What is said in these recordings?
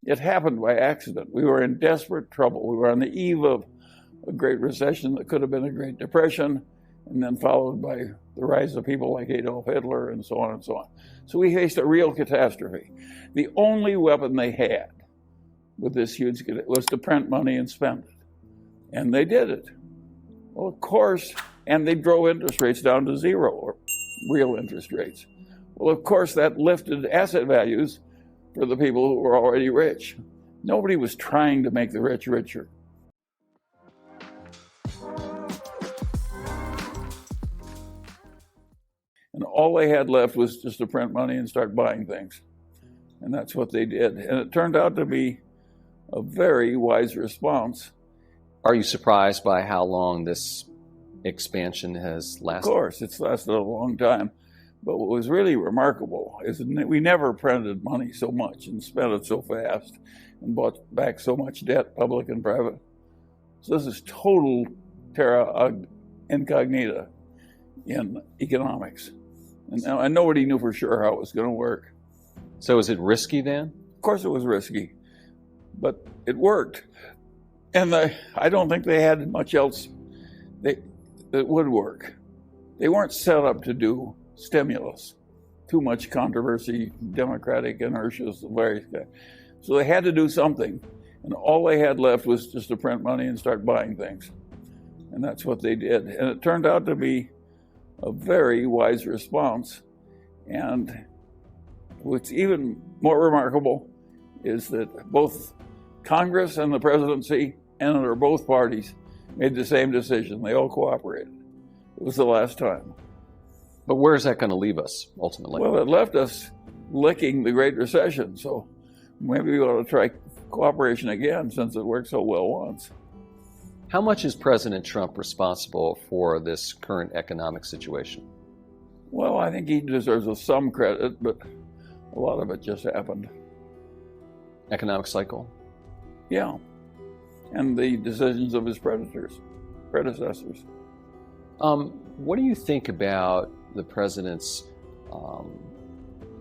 It happened by accident. We were in desperate trouble. We were on the eve of a Great Recession that could have been a Great Depression, and then followed by the rise of people like Adolf Hitler and so on and so on. So we faced a real catastrophe. The only weapon they had with this huge was to print money and spend it. And they did it. Well, of course, and they drove interest rates down to zero, or real interest rates. Well, of course, that lifted asset values for the people who were already rich. Nobody was trying to make the rich richer. And all they had left was just to print money and start buying things. And that's what they did. And it turned out to be a very wise response. Are you surprised by how long this expansion has lasted? Of course, it's lasted a long time. But what was really remarkable is that we never printed money so much and spent it so fast and bought back so much debt, public and private. So this is total terra incognita in economics. And nobody knew for sure how it was going to work. So is it risky then? Of course it was risky, but it worked. And I don't think they had much else that would work. They weren't set up to do stimulus. Too much controversy, democratic inertia, various kinds. So they had to do something. And all they had left was just to print money and start buying things. And that's what they did. And it turned out to be a very wise response. And what's even more remarkable is that both Congress and the presidency, and under both parties, made the same decision. They all cooperated. It was the last time. But where is that going to leave us, ultimately? Well, it left us licking the Great Recession, so maybe we ought to try cooperation again since it worked so well once. How much is President Trump responsible for this current economic situation? Well, I think he deserves some credit, but a lot of it just happened. Economic cycle? Yeah, and the decisions of his predecessors. What do you think about the president's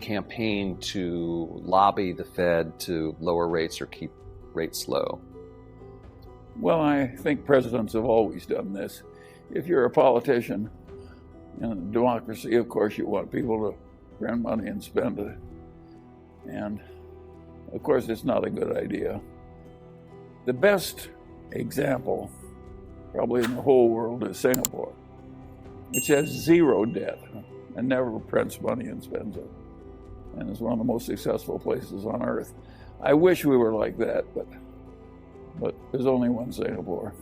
campaign to lobby the Fed to lower rates or keep rates low? Well, I think presidents have always done this. If you're a politician in a democracy, of course you want people to print money and spend it. And of course it's not a good idea. The best example, probably in the whole world, is Singapore, which has zero debt and never prints money and spends it, and is one of the most successful places on earth. I wish we were like that, but there's only one Singapore.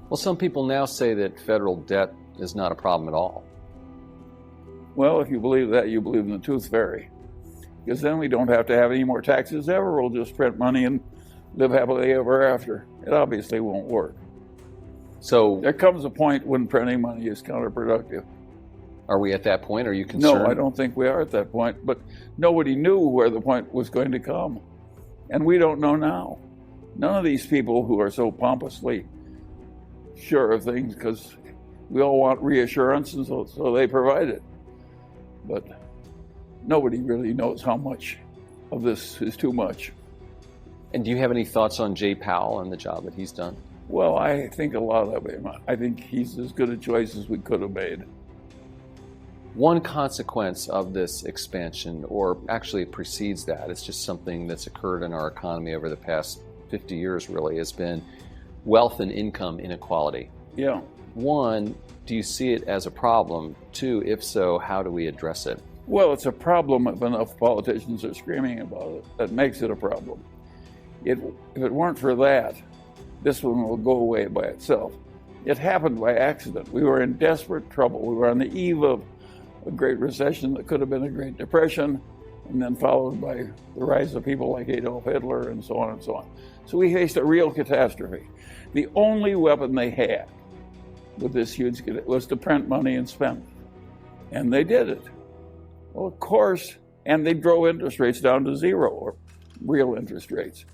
Well, some people now say that federal debt is not a problem at all. Well, if you believe that, you believe in the tooth fairy, because then we don't have to have any more taxes ever. We'll just print money and live happily ever after. It obviously won't work. So there comes a point when printing money is counterproductive. Are we at that point? Are you concerned? No, I don't think we are at that point, but nobody knew where the point was going to come. And we don't know now. None of these people who are so pompously sure of things, because we all want reassurance, and so they provide it. But nobody really knows how much of this is too much. And do you have any thoughts on Jay Powell and the job that he's done? Well, I think a lot of him. I think he's as good a choice as we could have made. One consequence of this expansion, or actually it precedes that, it's just something that's occurred in our economy over the past 50 years really, has been wealth and income inequality. Yeah. One, do you see it as a problem? Two, if so, how do we address it? Well, it's a problem if enough politicians are screaming about it. That makes it a problem. If it weren't for that, this one will go away by itself. It happened by accident. We were in desperate trouble. We were on the eve of a Great Recession that could have been a Great Depression, and then followed by the rise of people like Adolf Hitler and so on and so on. So we faced a real catastrophe. The only weapon they had with this huge was to print money and spend it. And they did it. Well, of course, and they drove interest rates down to zero, or real interest rates.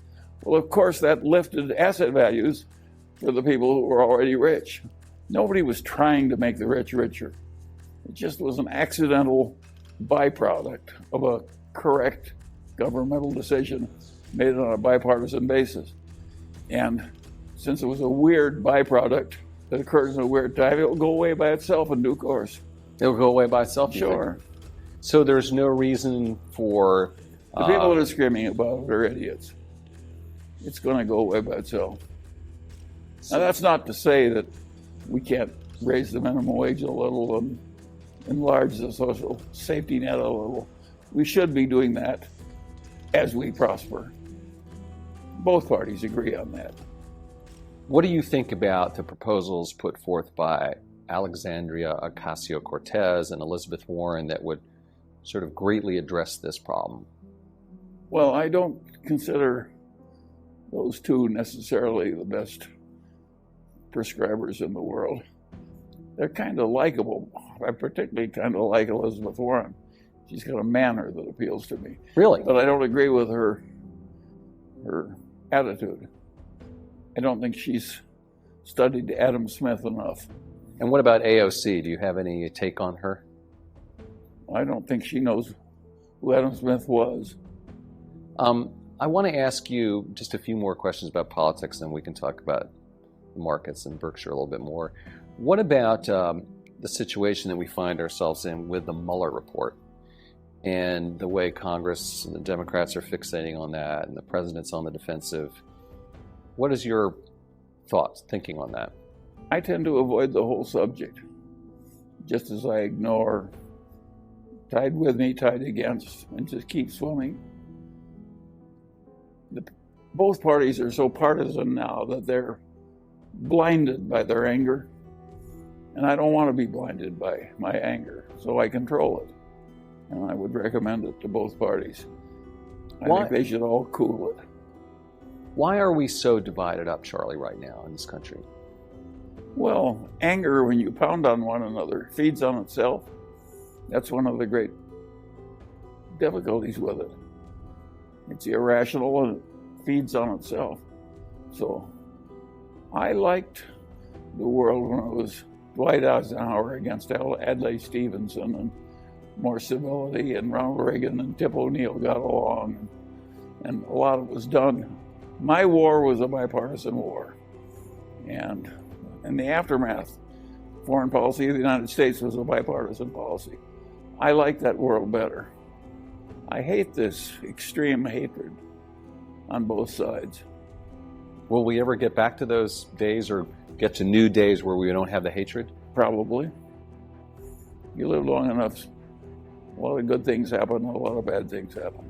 Well, of course, that lifted asset values for the people who were already rich. Nobody was trying to make the rich richer. It just was an accidental byproduct of a correct governmental decision made on a bipartisan basis. And since it was a weird byproduct that occurs in a weird time, it'll go away by itself in due course. It'll go away by itself? Sure. So there's no reason for... The people that are screaming about it are idiots. It's going to go away by itself. Now, that's not to say that we can't raise the minimum wage a little and enlarge the social safety net a little. We should be doing that as we prosper. Both parties agree on that. What do you think about the proposals put forth by Alexandria Ocasio-Cortez and Elizabeth Warren that would sort of greatly address this problem? Well, I don't consider those two necessarily the best prescribers in the world. They're kind of likable. I particularly kind of like Elizabeth Warren. She's got a manner that appeals to me. Really? But I don't agree with her attitude. I don't think she's studied Adam Smith enough. And what about AOC? Do you have any take on her? I don't think she knows who Adam Smith was. I want to ask you just a few more questions about politics, and we can talk about the markets and Berkshire a little bit more. What about the situation that we find ourselves in with the Mueller report and the way Congress and the Democrats are fixating on that and the president's on the defensive? What is your thoughts, thinking on that? I tend to avoid the whole subject, just as I ignore tide with me, tide against, and just keep swimming. Both parties are so partisan now that they're blinded by their anger, and I don't want to be blinded by my anger, so I control it, and I would recommend it to both parties. I think they should all cool it. Why are we so divided up, Charlie, right now in this country? Well, anger, when you pound on one another, feeds on itself. That's one of the great difficulties with it. It's irrational and it feeds on itself. So I liked the world when it was Dwight Eisenhower against Adlai Stevenson, and more civility, and Ronald Reagan and Tip O'Neill got along, and a lot of it was done. My war was a bipartisan war, and in the aftermath, foreign policy of the United States was a bipartisan policy. I like that world better. I hate this extreme hatred on both sides. Will we ever get back to those days or get to new days where we don't have the hatred? Probably. You live long enough, a lot of good things happen, and a lot of bad things happen.